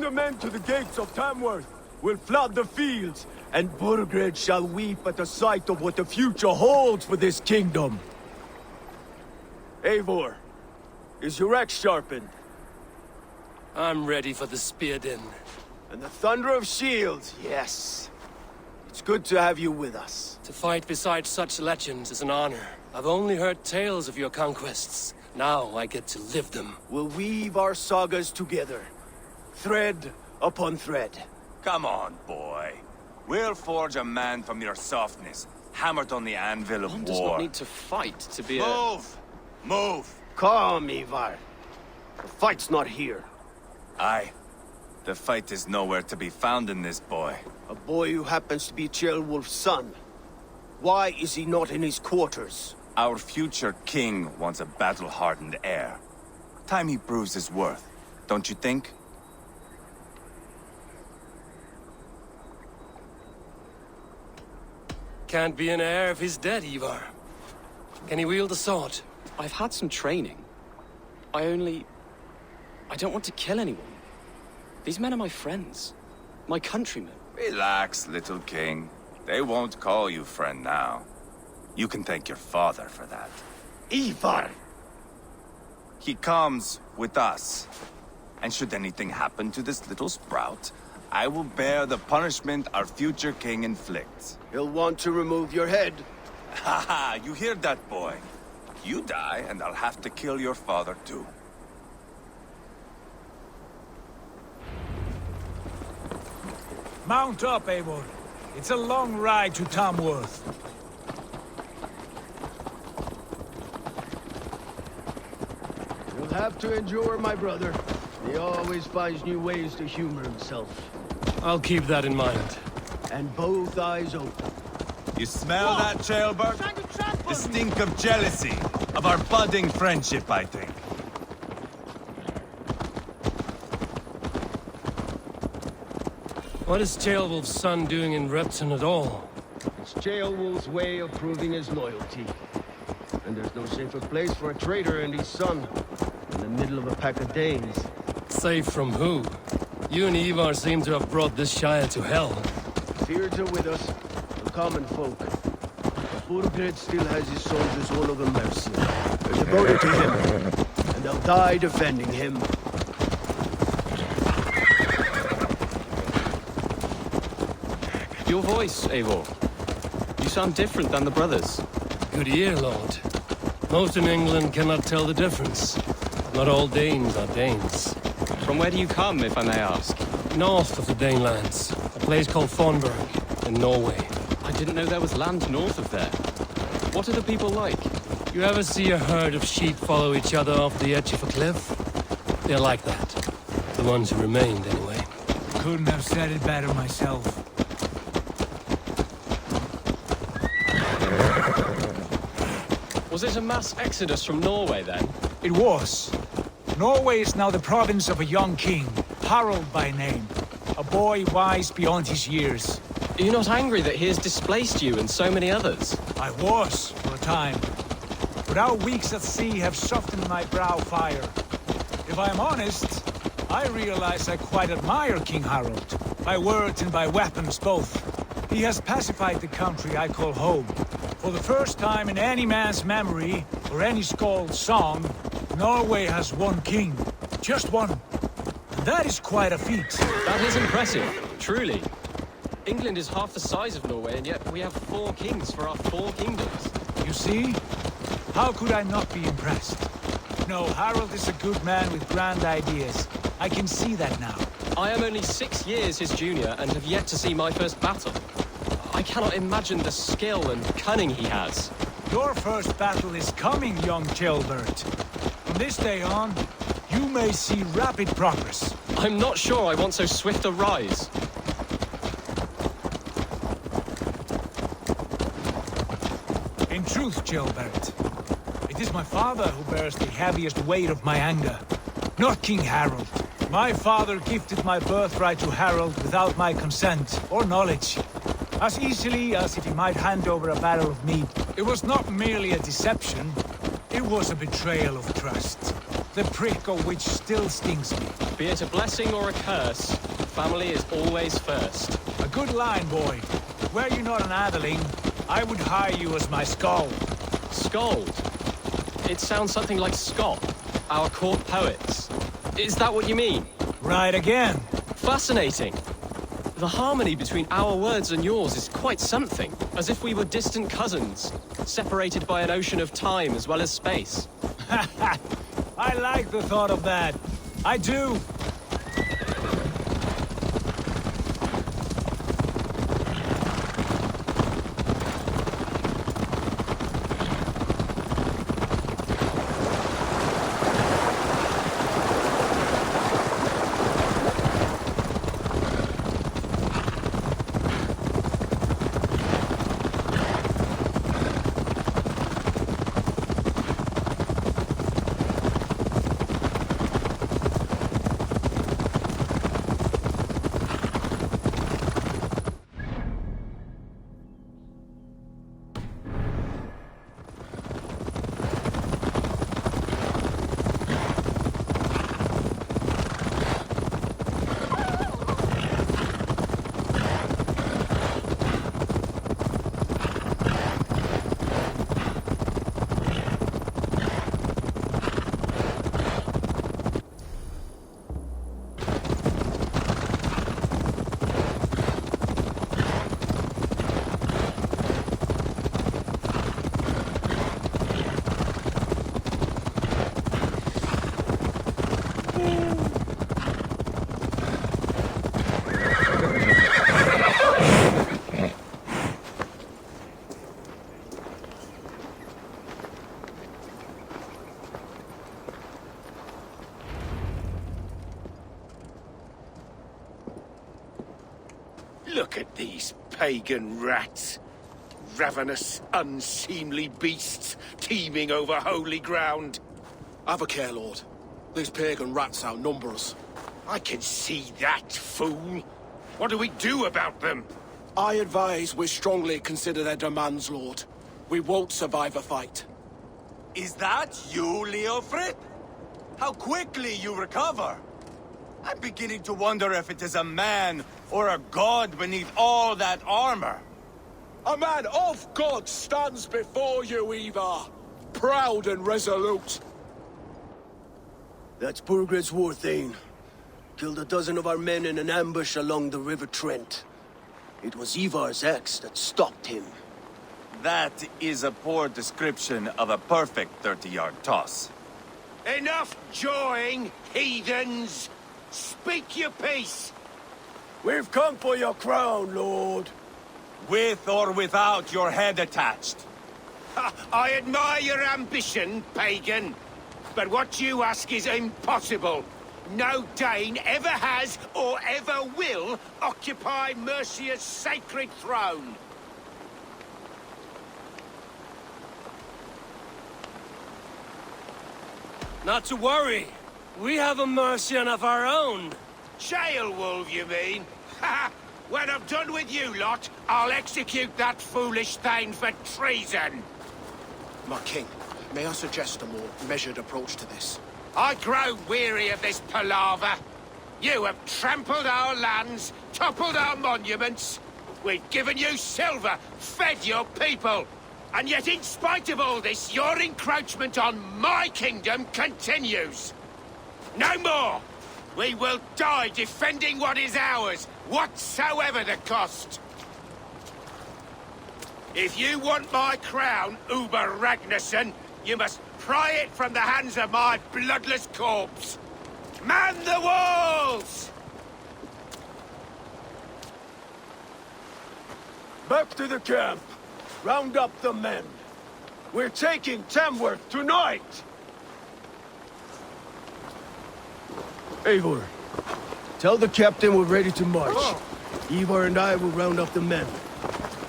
your men to the gates of Tamworth. We'll flood the fields, and Burgred shall weep at the sight of what the future holds for this kingdom. Eivor, is your axe sharpened? I'm ready for the spear din. And the thunder of shields, yes. It's good to have you with us. To fight beside such legends is an honor. I've only heard tales of your conquests. Now I get to live them. We'll weave our sagas together, thread upon thread. Come on, boy. We'll forge a man from your softness, hammered on the anvil of One war. does not need to fight to be Move! Move! Calm, Eivor. The fight's not here. Aye. The fight is nowhere to be found in this boy. A boy who happens to be Ceolwulf's son. Why is he not in his quarters? Our future king wants a battle-hardened heir. Time he proves his worth, don't you think? Can't be an heir if he's dead, Eivor. Can he wield a sword? I've had some training. I don't want to kill anyone. These men are my friends. My countrymen. Relax, little king. They won't call you friend now. You can thank your father for that. Eivor! He comes with us. And should anything happen to this little sprout, I will bear the punishment our future king inflicts. He'll want to remove your head. Haha, you hear that, boy? You die, and I'll have to kill your father, too. Mount up, Eivor. It's a long ride to Tamworth. You'll have to endure, my brother. He always finds new ways to humor himself. I'll keep that in mind. And both eyes open. You smell that, Ceolbert? The stink of jealousy, of our budding friendship, I think. What is Ceolwulf's son doing in Repton at all? It's Ceolwulf's way of proving his loyalty. And there's no safer place for a traitor and his son in the middle of a pack of Danes. Safe from who? You and Eivor seem to have brought this Shire to hell. Fears are with us, the common folk. But Burgred still has his soldiers all over Immerse. They're devoted to him, and they'll die defending him. Your voice, Eivor. You sound different than the brothers. Good ear, Lord. Most in England cannot tell the difference. Not all Danes are Danes. From where do you come, if I may ask? North of the Danelands, a place called Thornburg, in Norway. I didn't know there was land north of there. What are the people like? You ever see a herd of sheep follow each other off the edge of a cliff? They're like that. The ones who remained, anyway. Couldn't have said it better myself. Was it a mass exodus from Norway, then? It was. Norway is now the province of a young king, Harald by name. A boy wise beyond his years. Are you not angry that he has displaced you and so many others? I was, for a time. But our weeks at sea have softened my brow fire. If I am honest, I realize I quite admire King Harald. By words and by weapons both. He has pacified the country I call home. For the first time in any man's memory, or any skald's song, Norway has one king. Just one. And that is quite a feat. That is impressive, truly. England is half the size of Norway, and yet we have 4 kings for our 4 kingdoms. You see? How could I not be impressed? No, Harald is a good man with grand ideas. I can see that now. I am only 6 years his junior and have yet to see my first battle. I cannot imagine the skill and cunning he has. Your first battle is coming, young Ceolbert. From this day on, you may see rapid progress. I'm not sure I want so swift a rise. In truth, Ceolbert, it is my father who bears the heaviest weight of my anger, not King Harald. My father gifted my birthright to Harald without my consent or knowledge, as easily as if he might hand over a barrel of mead. It was not merely a deception, it was a betrayal of trust. the prick of which still stings me. Be it a blessing or a curse, family is always first. A good line, boy. Were you not an atheling, I would hire you as my skald. Scold? It sounds something like Scott, our court poets. Is that what you mean? Right again. Fascinating. The harmony between our words and yours is quite something, as if we were distant cousins, separated by an ocean of time as well as space. I like the thought of that. I do. Look at these pagan rats. Ravenous, unseemly beasts teeming over holy ground. Have a care, Lord. These pagan rats outnumber us. I can see that, fool. What do we do about them? I advise we strongly consider their demands, Lord. We won't survive a fight. Is that you, Leofrid? How quickly you recover! I'm beginning to wonder if it is a man or a god beneath all that armor. A man of God stands before you, Eivor. Proud and resolute. That's Burgred's war thane. Killed a dozen of our men in an ambush along the River Trent. It was Eivor's axe that stopped him. That is a poor description of a perfect 30-yard toss. Enough jawing, heathens! Speak your peace! We've come for your crown, Lord. With or without your head attached. Ha, I admire your ambition, pagan. But what you ask is impossible. No Dane ever has or ever will occupy Mercia's sacred throne. Not to worry. We have a Mercian of our own. Jail wolf, you mean? Ha! When I'm done with you lot, I'll execute that foolish thing for treason. My king, may I suggest a more measured approach to this? I grow weary of this palaver. You have trampled our lands, toppled our monuments. We've given you silver, fed your people. And yet in spite of all this, your encroachment on my kingdom continues. No more! We will die defending what is ours, whatsoever the cost. If you want my crown, Uber Ragnarsson, you must pry it from the hands of my bloodless corpse. Man the walls! Back to the camp. Round up the men. We're taking Tamworth tonight! Eivor, tell the captain we're ready to march. Eivor and I will round up the men.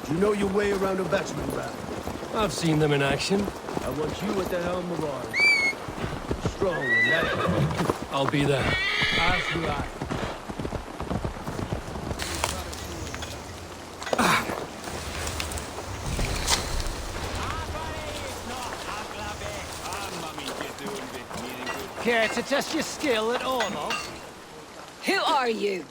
Do you know your way around a batsman round? I've seen them in action. I want you at the helm of ours. Strong and that. I'll be there. As do I. care to test your skill at Orlov? Who are you?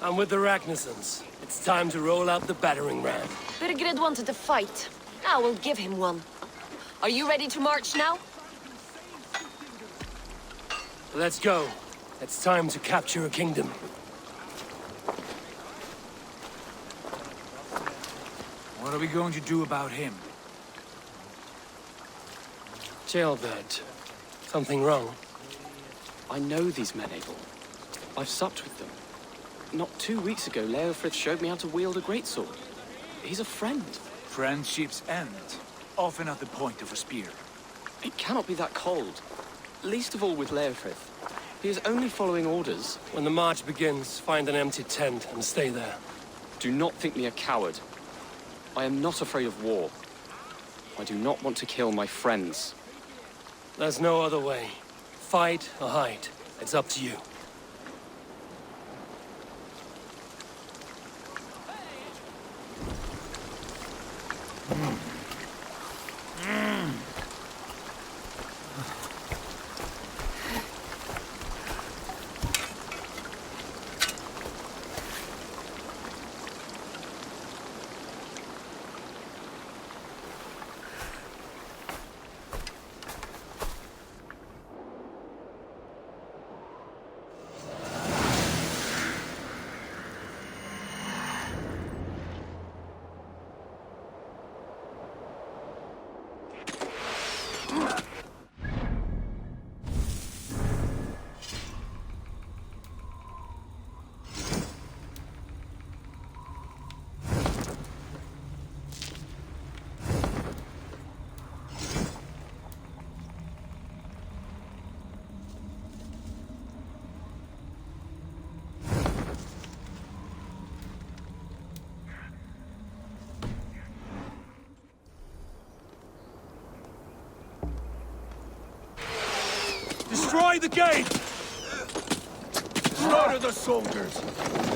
I'm with the Ragnarsons. It's time to roll out the battering ram. Birgrid wanted to fight. I will give him one. Are you ready to march now? Let's go. It's time to capture a kingdom. What are we going to do about him? Jailbird. Something wrong? I know these men, Eivor. I've supped with them. Not 2 weeks ago, Leofrith showed me how to wield a greatsword. He's a friend. Friendships end, often at the point of a spear. It cannot be that cold. Least of all with Leofrith. He is only following orders. When the march begins, find an empty tent and stay there. Do not think me a coward. I am not afraid of war. I do not want to kill my friends. There's no other way. Fight or hide. It's up to you. Destroy the gate! Slaughter the soldiers!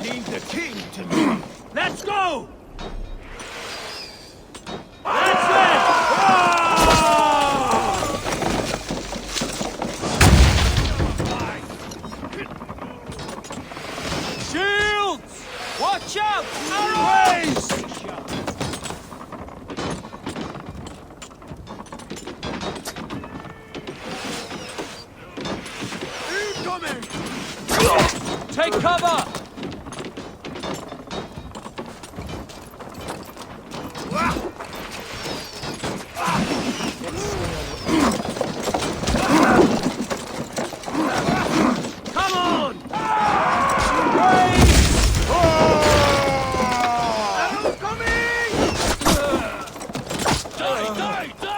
Leave the king to me! Let's go! That's it! Shields! Watch out! Arrows! Take cover! Come on! I'm coming! Die, die, die!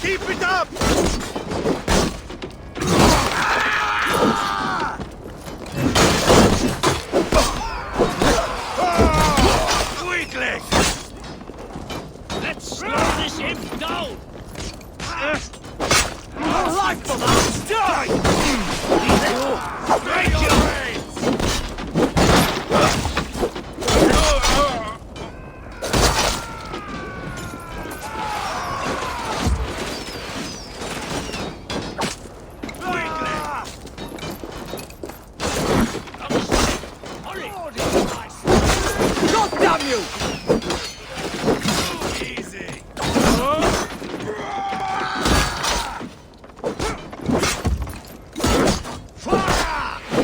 Keep it up! Weakling! Let's slow this imp down! Life for that! Die! Break your heads! God damn you! Easy. Fire!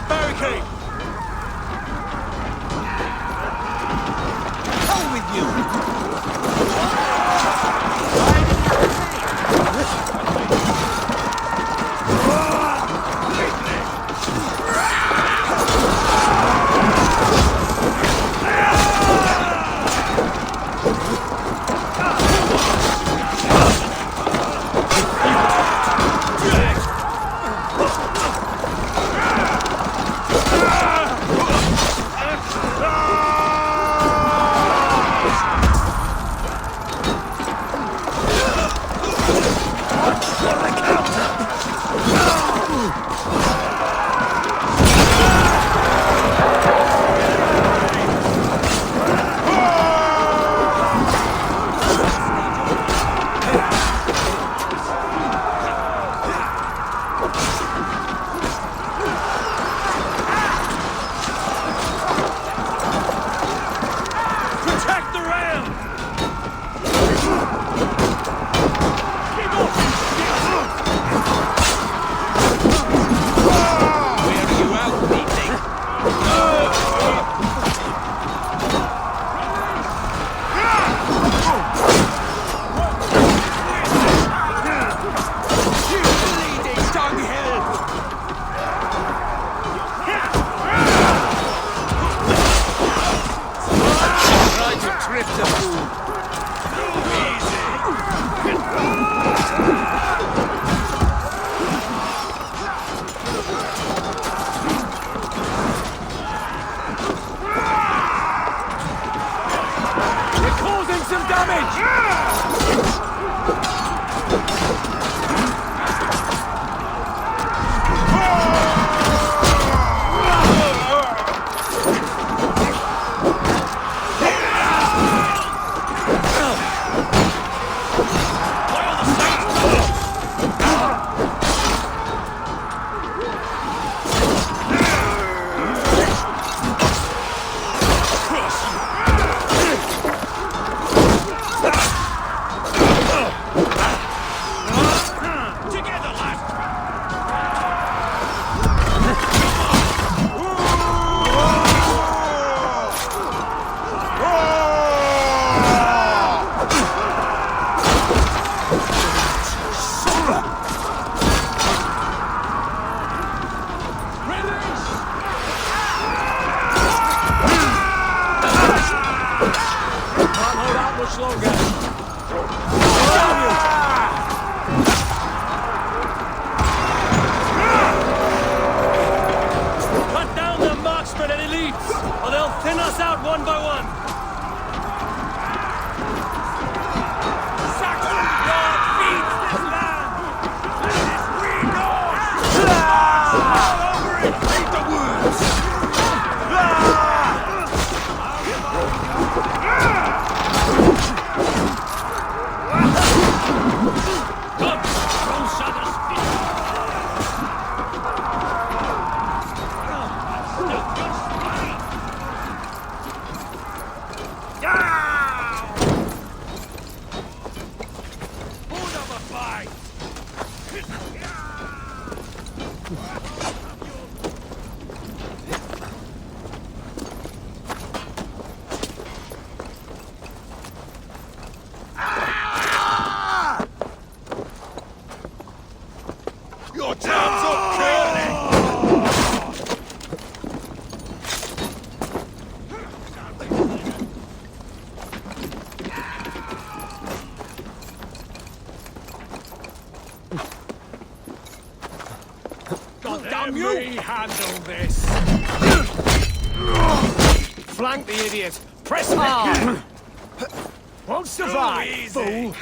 barricade! Hell with you! Damn you! Let me handle this. Flank the idiot. Press me. Won't survive, fool.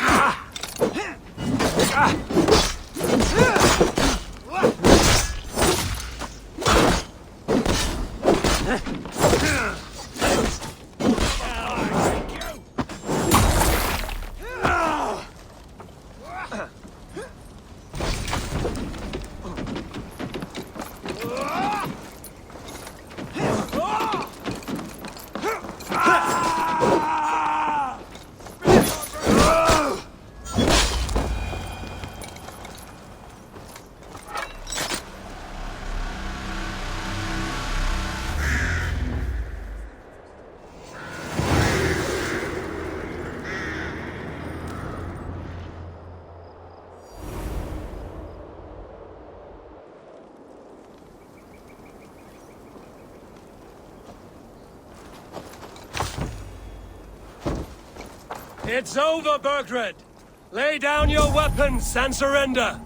It's over, Burgred! Lay down your weapons and surrender!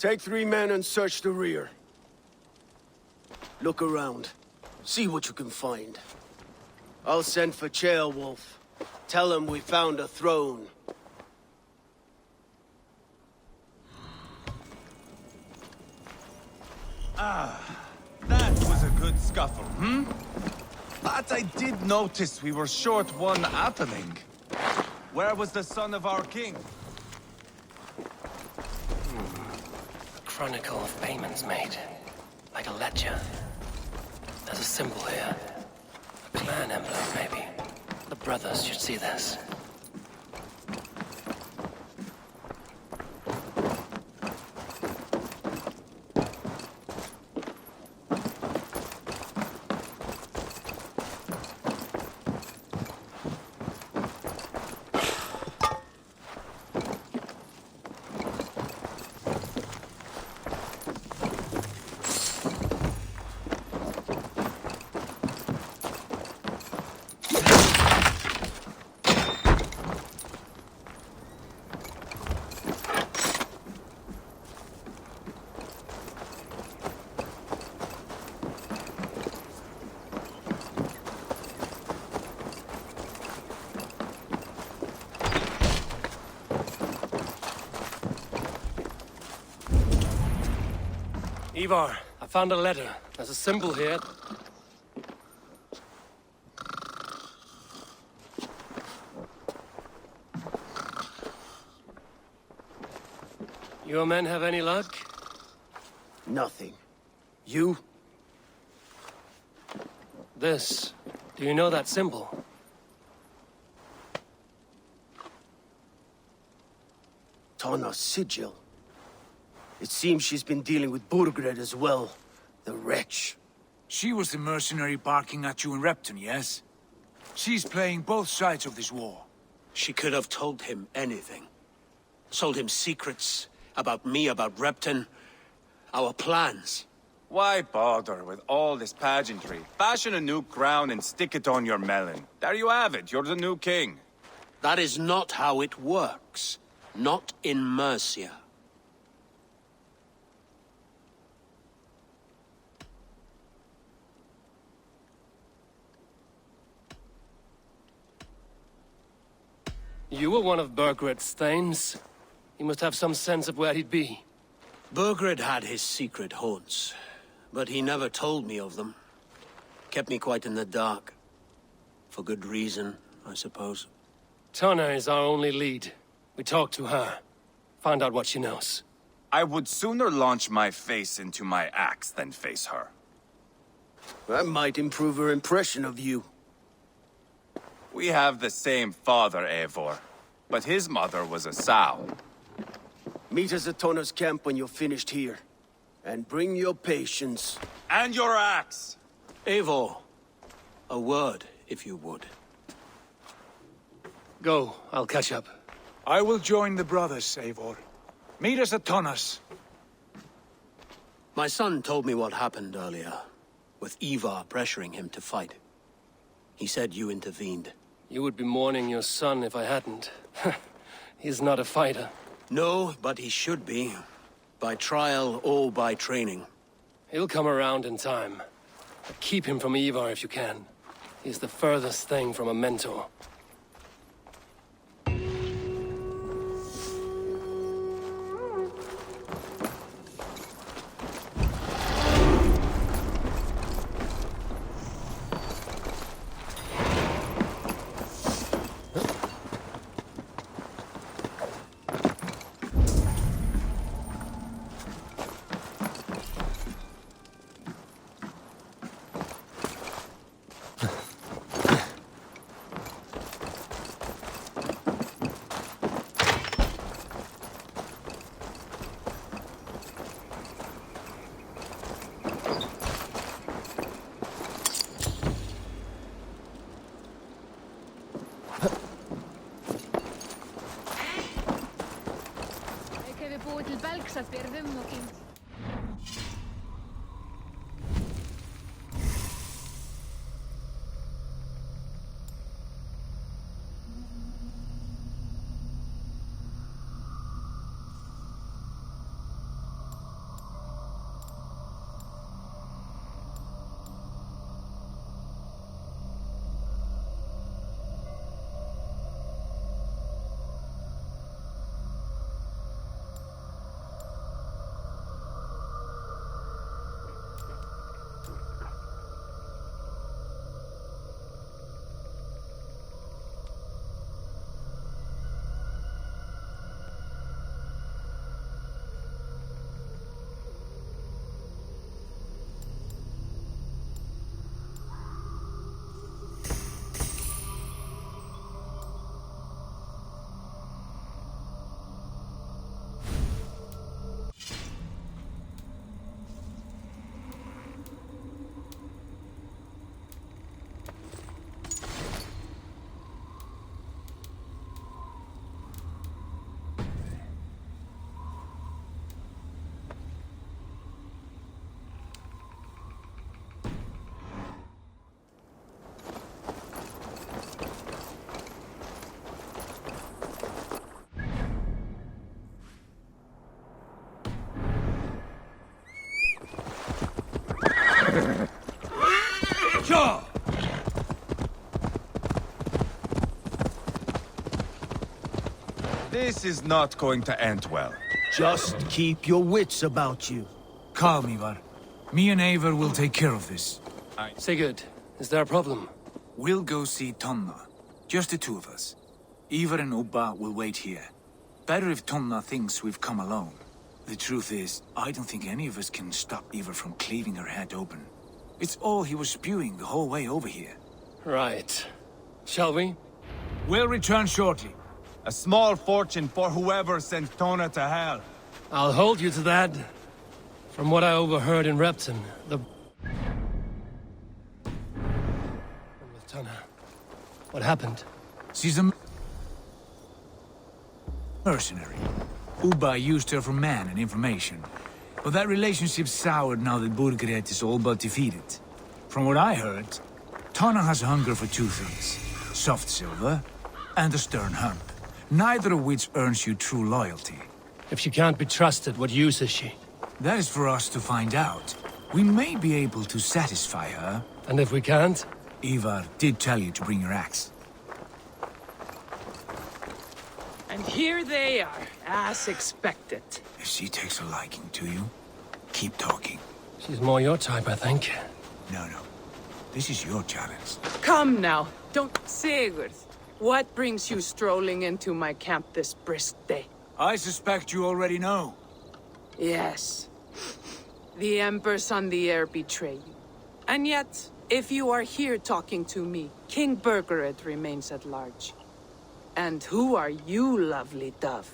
Take 3 men and search the rear. Look around. See what you can find. I'll send for Ceolwulf. Tell him we found a throne. That was a good scuffle, hmm? But I did notice we were short one appling. Where was the son of our king? Chronicle of payments made. Like a ledger. There's a symbol here. A clan emblem, maybe. The brothers should see this. Eivor, I found a letter. There's a symbol here. Your men have any luck? Nothing. You? This. Do you know that symbol? Tana's sigil. It seems she's been dealing with Burgred as well. The wretch. She was the mercenary barking at you in Repton, yes? She's playing both sides of this war. She could have told him anything. Sold him secrets about me, about Repton, our plans. Why bother with all this pageantry? Fashion a new crown and stick it on your melon. There you have it, you're the new king. That is not how it works. Not in Mercia. You were one of Burgred's thanes. He must have some sense of where he'd be. Burgred had his secret haunts, but he never told me of them. Kept me quite in the dark. For good reason, I suppose. Tana is our only lead. We talk to her. Find out what she knows. I would sooner launch my face into my axe than face her. That might improve her impression of you. We have the same father, Eivor, but his mother was a sow. Meet us at Tana's camp when you're finished here. And bring your patience. And your axe! Eivor, a word, if you would. Go, I'll catch up. I will join the brothers, Eivor. Meet us at Tana's. My son told me what happened earlier, with Eivor pressuring him to fight. He said you intervened. You would be mourning your son if I hadn't. He's not a fighter. No, but he should be. By trial or by training. He'll come around in time. But keep him from Eivor if you can. He's the furthest thing from a mentor. za pierwym okiem. This is not going to end well. Just keep your wits about you. Calm, Ivar. Me and Eivor will take care of this. Sigurd, is there a problem? We'll go see Tonna. Just the two of us. Eivor and Ubba will wait here. Better if Tonna thinks we've come alone. The truth is, I don't think any of us can stop Eivor from cleaving her head open. It's all he was spewing the whole way over here. Right. Shall we? We'll return shortly. A small fortune for whoever sent Tona to hell. I'll hold you to that. From what I overheard in Repton, the... with Tona. What happened? She's a mercenary. Ubba used her for man and information. But that relationship soured now that Burgred is all but defeated. From what I heard, Tonna has a hunger for two things. Soft silver and a stern hump. Neither of which earns you true loyalty. If she can't be trusted, what use is she? That is for us to find out. We may be able to satisfy her. And if we can't? Eivor did tell you to bring your axe. And here they are, as expected. If she takes a liking to you, keep talking. She's more your type, I think. No. This is your challenge. Come now, don't... Sigurd, what brings you strolling into my camp this brisk day? I suspect you already know. Yes. The Embers on the air betray you. And yet, if you are here talking to me, King Burgred remains at large. And who are you, lovely dove?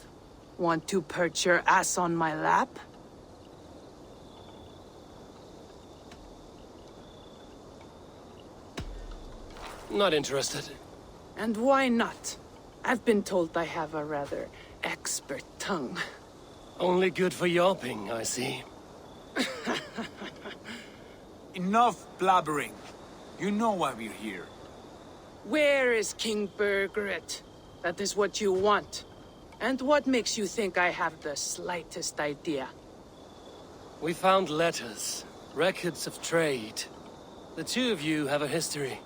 Want to perch your ass on my lap? Not interested. And why not? I've been told I have a rather expert tongue. Only good for yelping, I see. Enough blabbering. You know why we're here. Where is King Burgred? That is what you want. And what makes you think I have the slightest idea? We found letters, records of trade. The two of you have a history.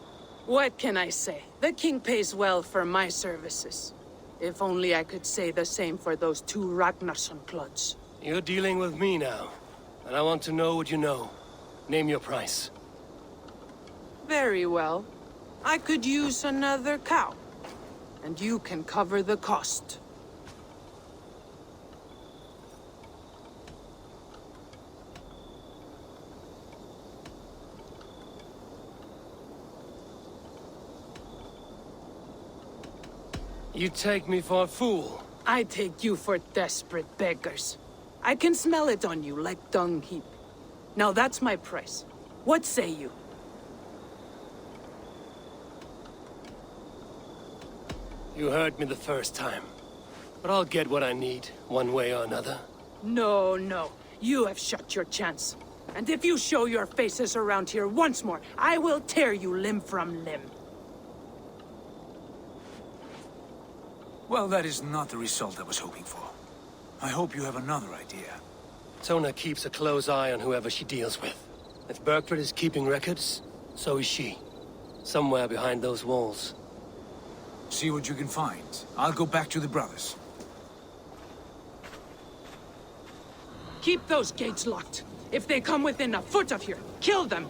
What can I say? The king pays well for my services. If only I could say the same for those two Ragnarsson clods. You're dealing with me now, and I want to know what you know. Name your price. Very well. I could use another cow. And you can cover the cost. You take me for a fool. I take you for desperate beggars. I can smell it on you like dung heap. Now that's my price. What say you? You heard me the first time. But I'll get what I need, one way or another. No, no. You have shot your chance. And if you show your faces around here once more, I will tear you limb from limb. Well, that is not the result I was hoping for. I hope you have another idea. Tona keeps a close eye on whoever she deals with. If Berkford is keeping records, so is she. Somewhere behind those walls. See what you can find. I'll go back to the brothers. Keep those gates locked. If they come within a foot of here, kill them!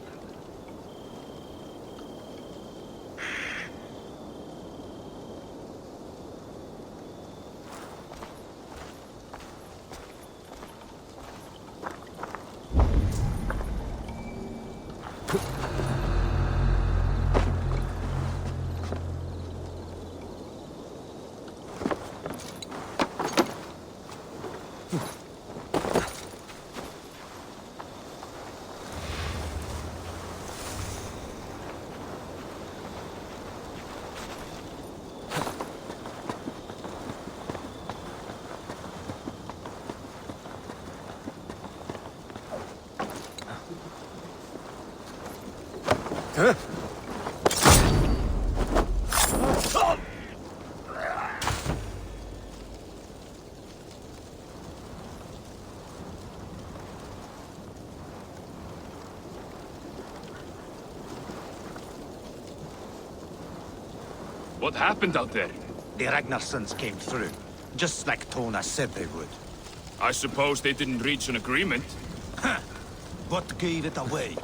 What happened out there? The Ragnarssons came through, just like Tona said they would. I suppose they didn't reach an agreement. What gave it away?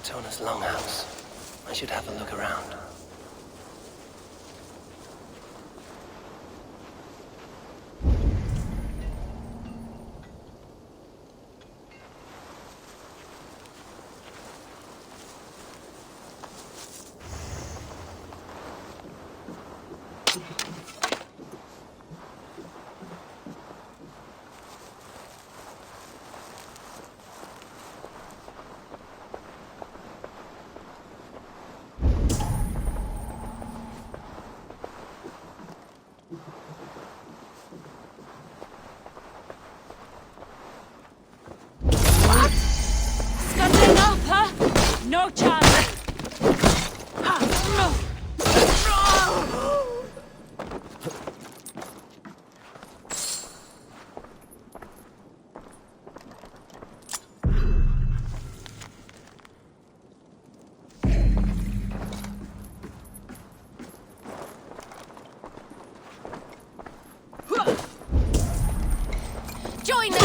Tona's longhouse. I should have a look around. No chance! Join me!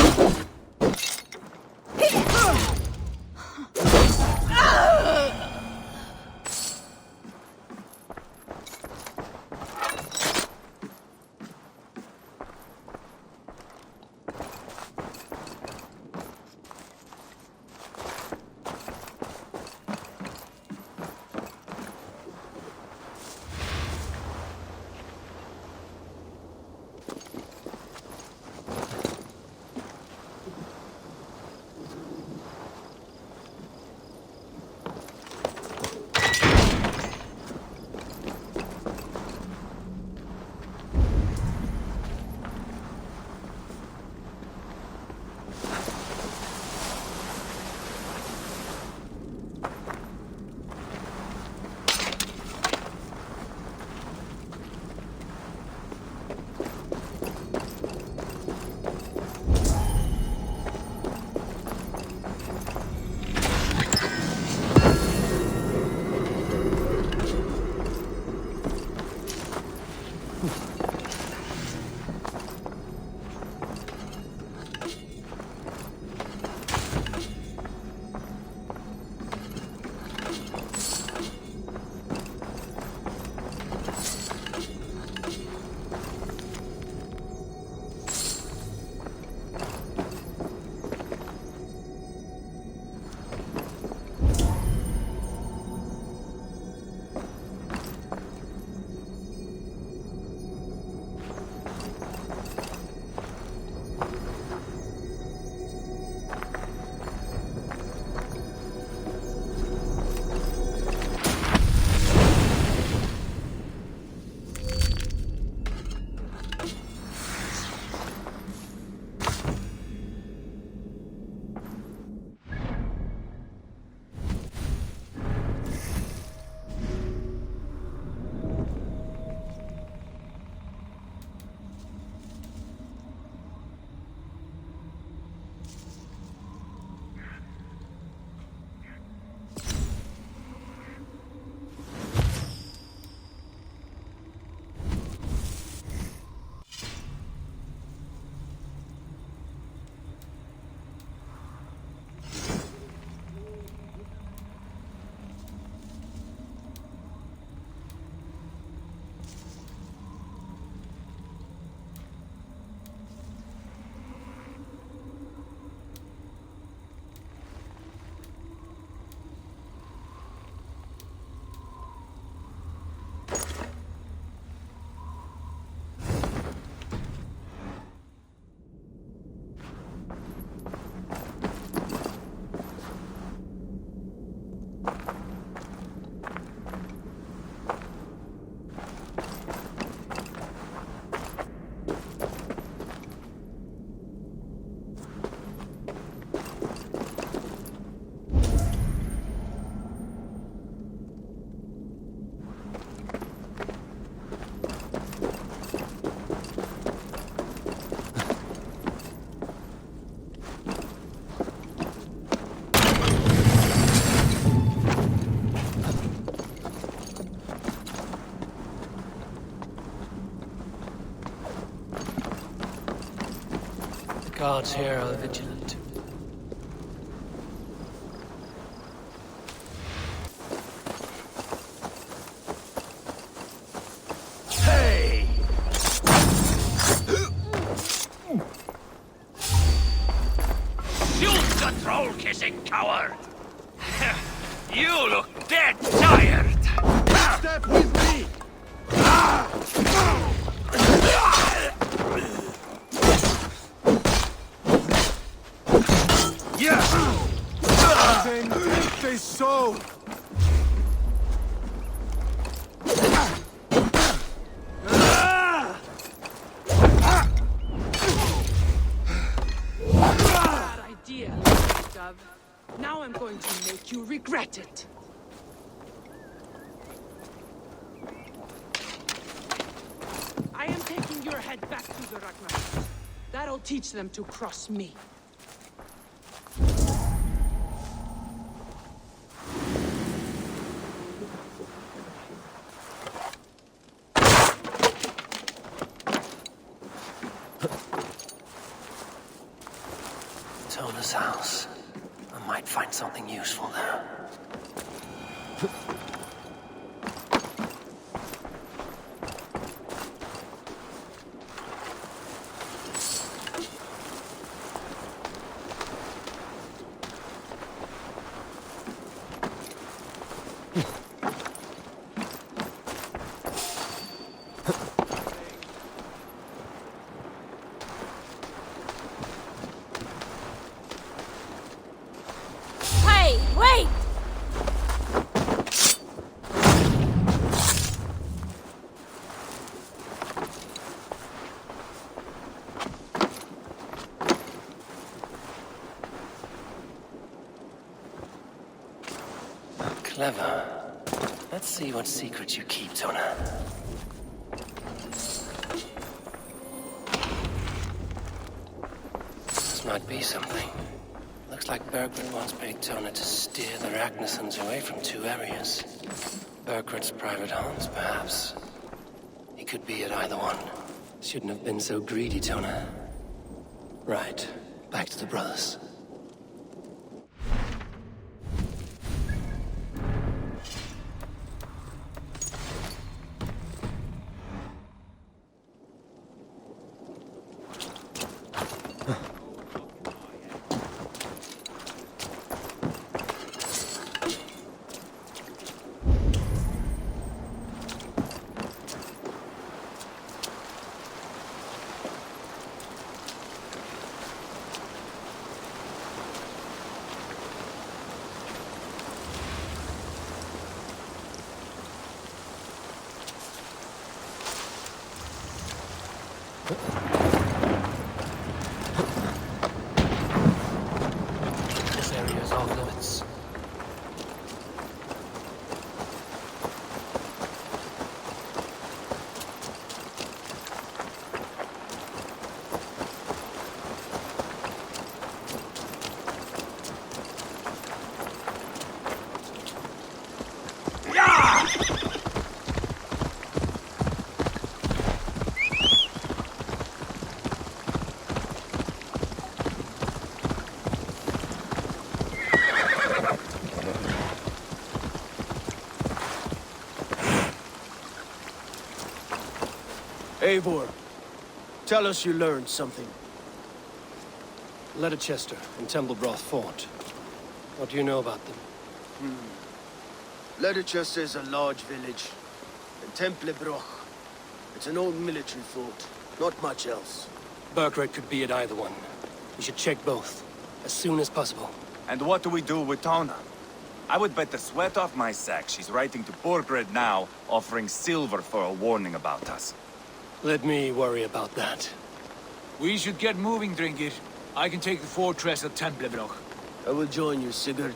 Guards here are vigilant. Hey! Shoot the troll-kissing coward! You look dead tired! Step with me! Then take this soul! Bad idea, Dove. Now I'm going to make you regret it. I am taking your head back to the Ragnar. That'll teach them to cross me. Tona's house. I might find something useful there. Wait! Clever. Let's see what secrets you keep, Tona. This might be something. Looks like Bergred once paid Tona to steer the Ragnarsons away from two areas. Bergred's private haunts, perhaps. He could be at either one. Shouldn't have been so greedy, Tona. Right, back to the brothers. This area is off limits. Eivor, tell us you learned something. Leicester and Templebroth fought. What do you know about them? Leicester is a large village. And Templebroch, it's an old military fort. Not much else. Burkred could be at either one. We should check both, as soon as possible. And what do we do with Tona? I would bet the sweat off my sack she's writing to Borgred now, offering silver for a warning about us. Let me worry about that. We should get moving, Drinkit. I can take the fortress of Templebroch. I will join you, Sigurd.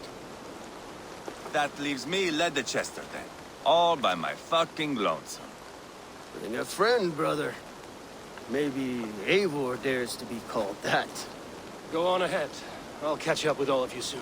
That leaves me Leicester then. All by my fucking lonesome. Bring a friend, brother. Maybe Eivor dares to be called that. Go on ahead. I'll catch up with all of you soon.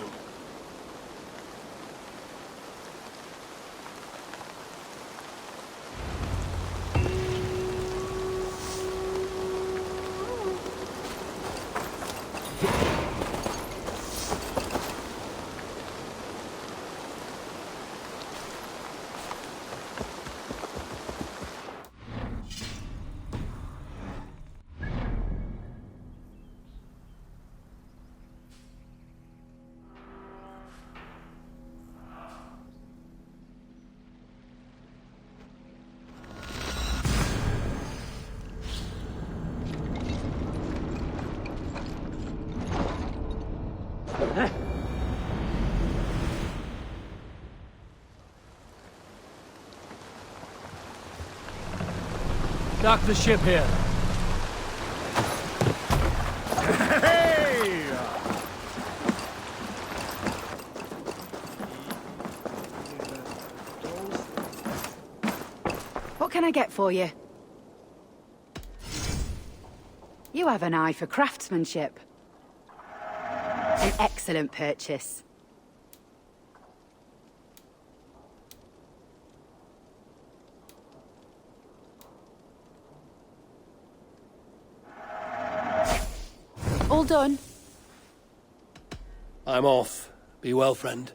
Dock the ship here. Hey! What can I get for you? You have an eye for craftsmanship. An excellent purchase. All done. I'm off. Be well, friend.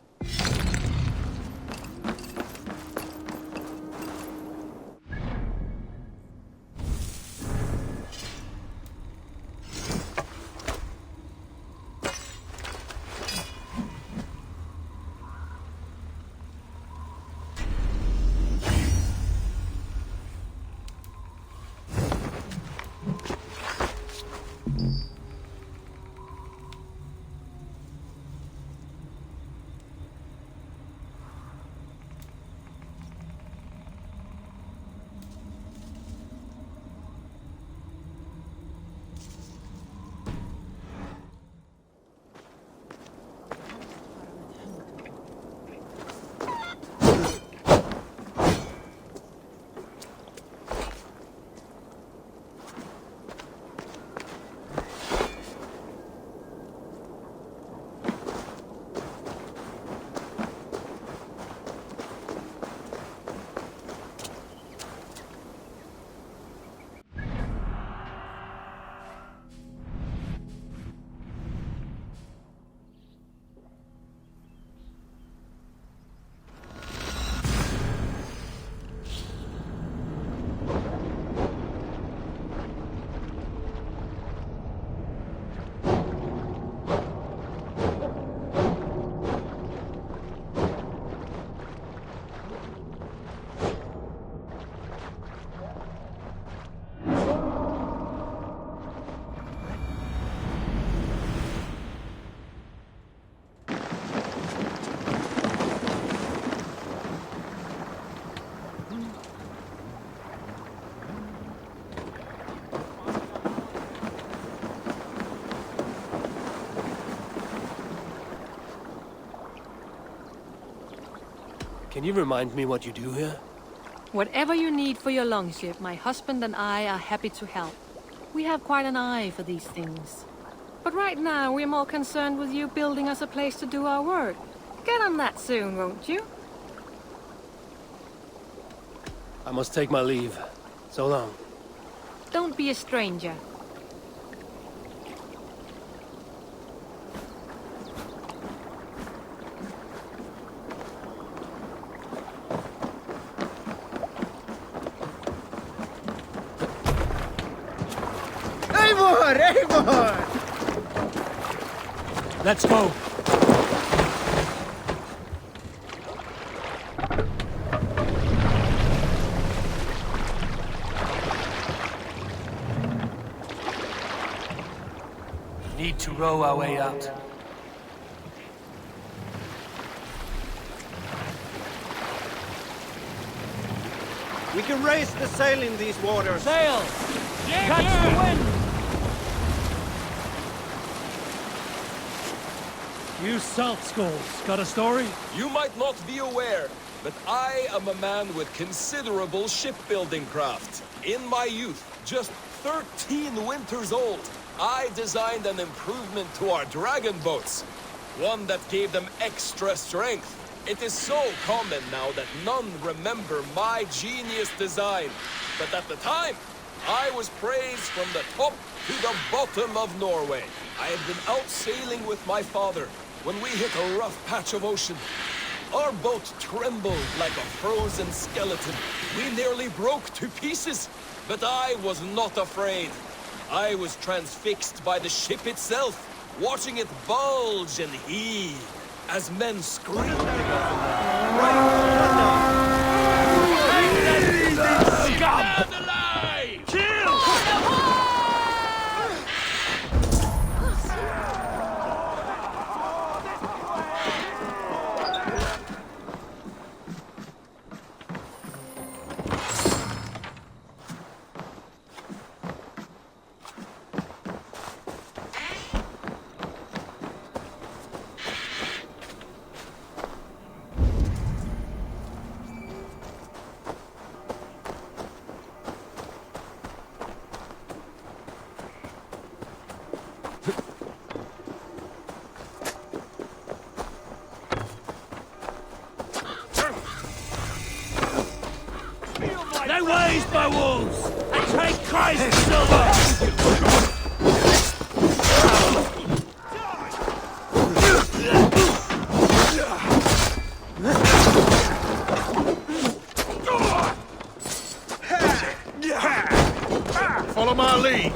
Can you remind me what you do here? Whatever you need for your longship, my husband and I are happy to help. We have quite an eye for these things. But right now, we're more concerned with you building us a place to do our work. Get on that soon, won't you? I must take my leave. So long. Don't be a stranger. Eivor! Eivor! Let's go. Need to row our way out. We can raise the sail in these waters. Sail! Catch the wind! You salt skulls, got a story? You might not be aware, but I am a man with considerable shipbuilding craft. In my youth, just 13 winters old, I designed an improvement to our dragon boats. One that gave them extra strength. It is so common now that none remember my genius design. But at the time, I was praised from the top to the bottom of Norway. I had been out sailing with my father when we hit a rough patch of ocean. Our boat trembled like a frozen skeleton. We nearly broke to pieces, but I was not afraid. I was transfixed by the ship itself, watching it bulge and heave as men screamed. Stand alive! Kill! They raise my wolves and take Christ's silver! Follow my lead.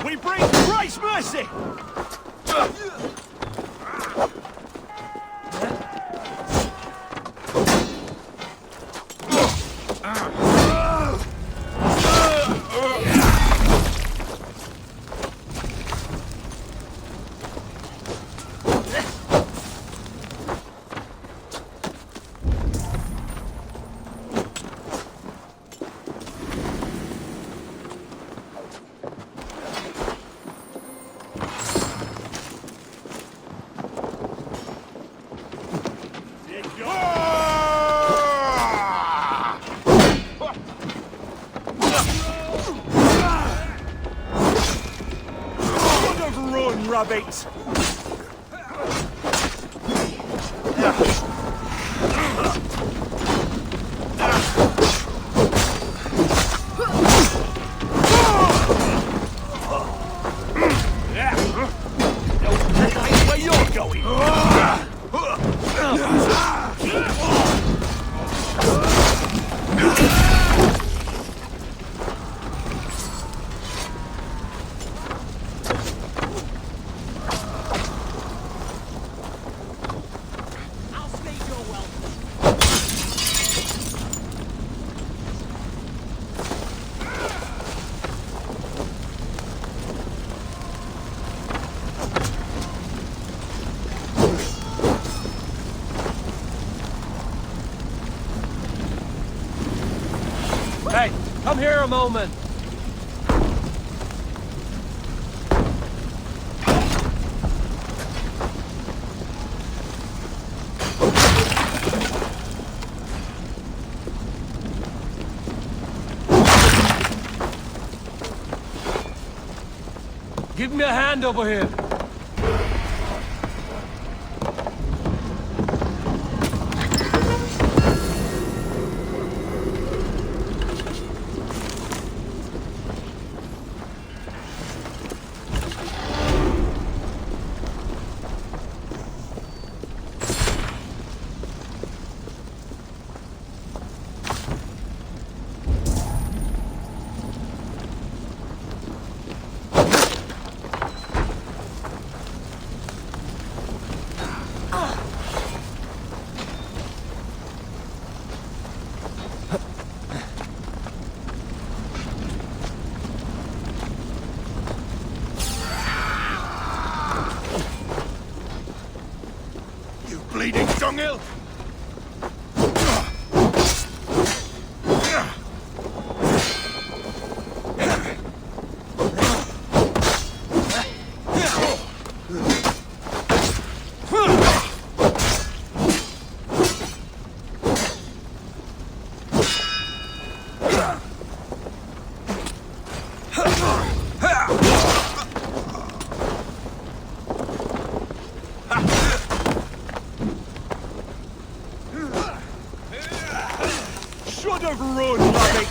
We bring Christ's mercy! Run, rabbit! Where you're going? Come here a moment. Give me a hand over here. Bleeding dunghill! Should have run, Lobbit!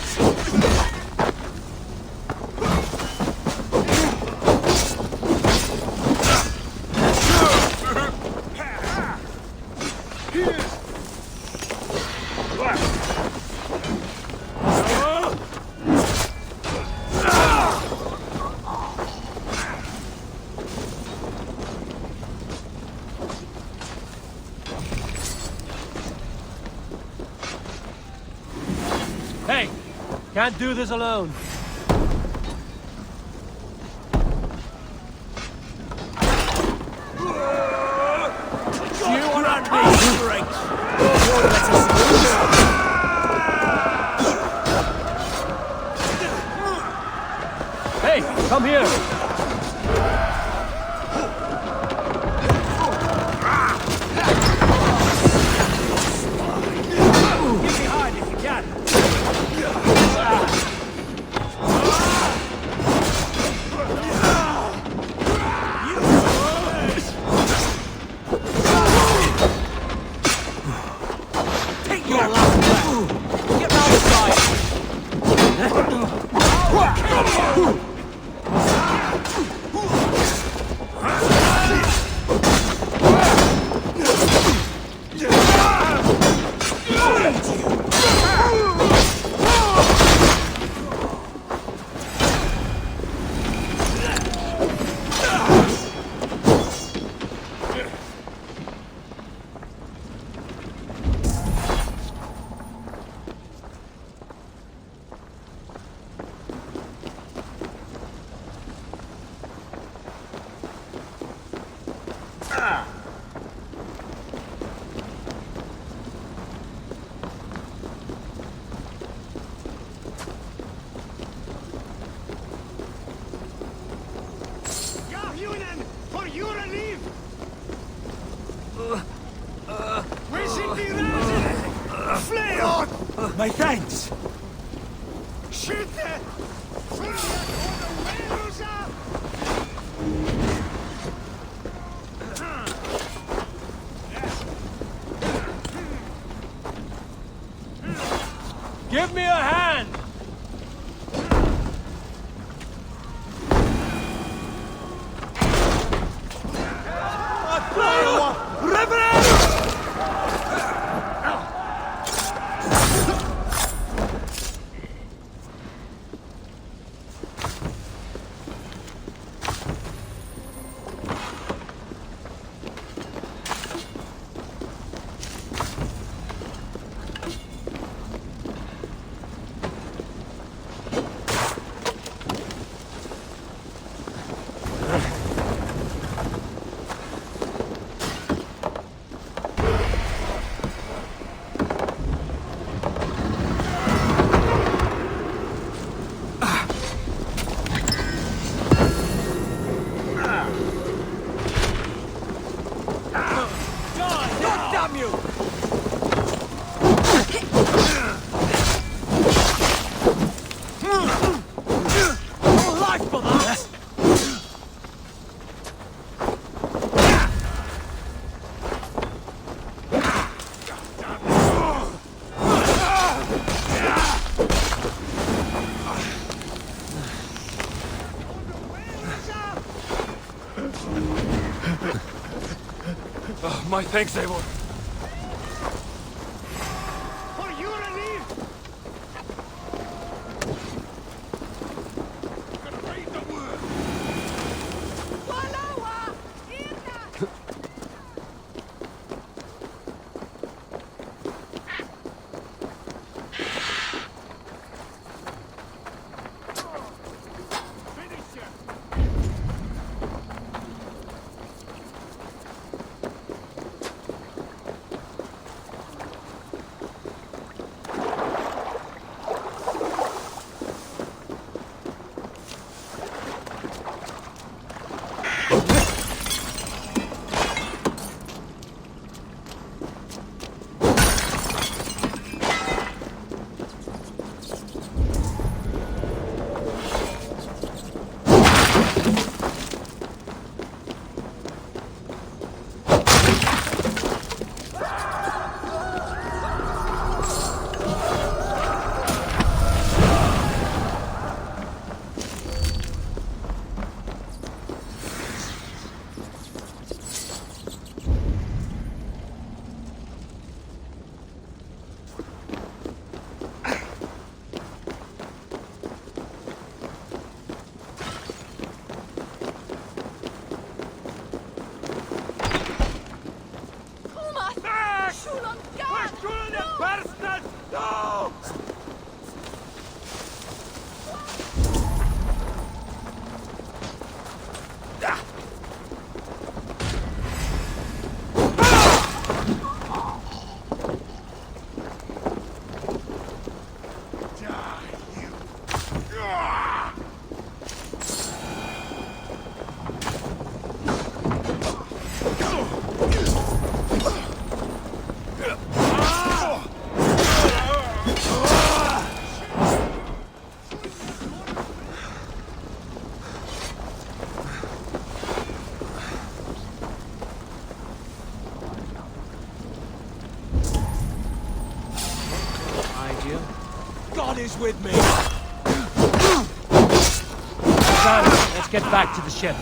Hey, can't do this alone. You wanna be great? Hey, come here. Get behind if you can. Take your last breath. Get down the side. For your relief! We should be ready! Flee on! My thanks. Shoot it! Throw it or the whales up! Give me a hand! My thanks, Eivor. For you relief! Gonna raise the word! God is with me! So, let's get back to the ship.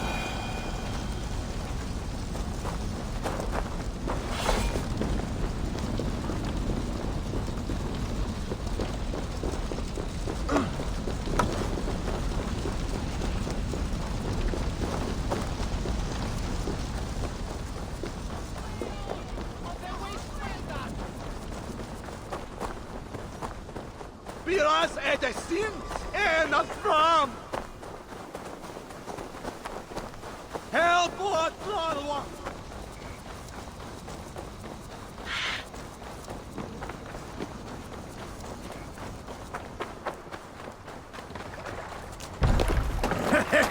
Biras är det sint ena fram! Help what Norway!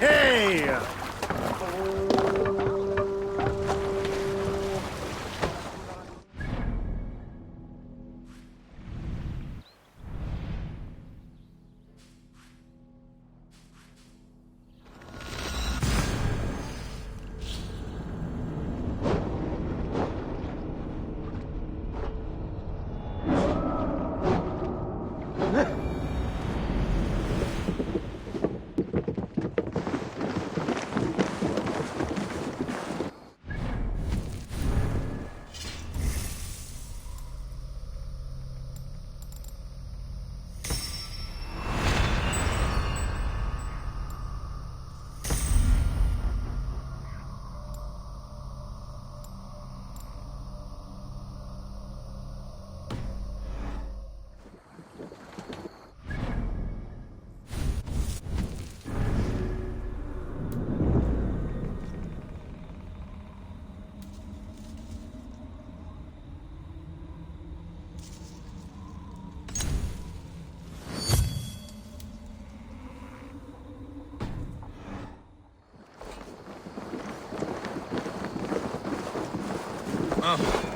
Hey! Oh.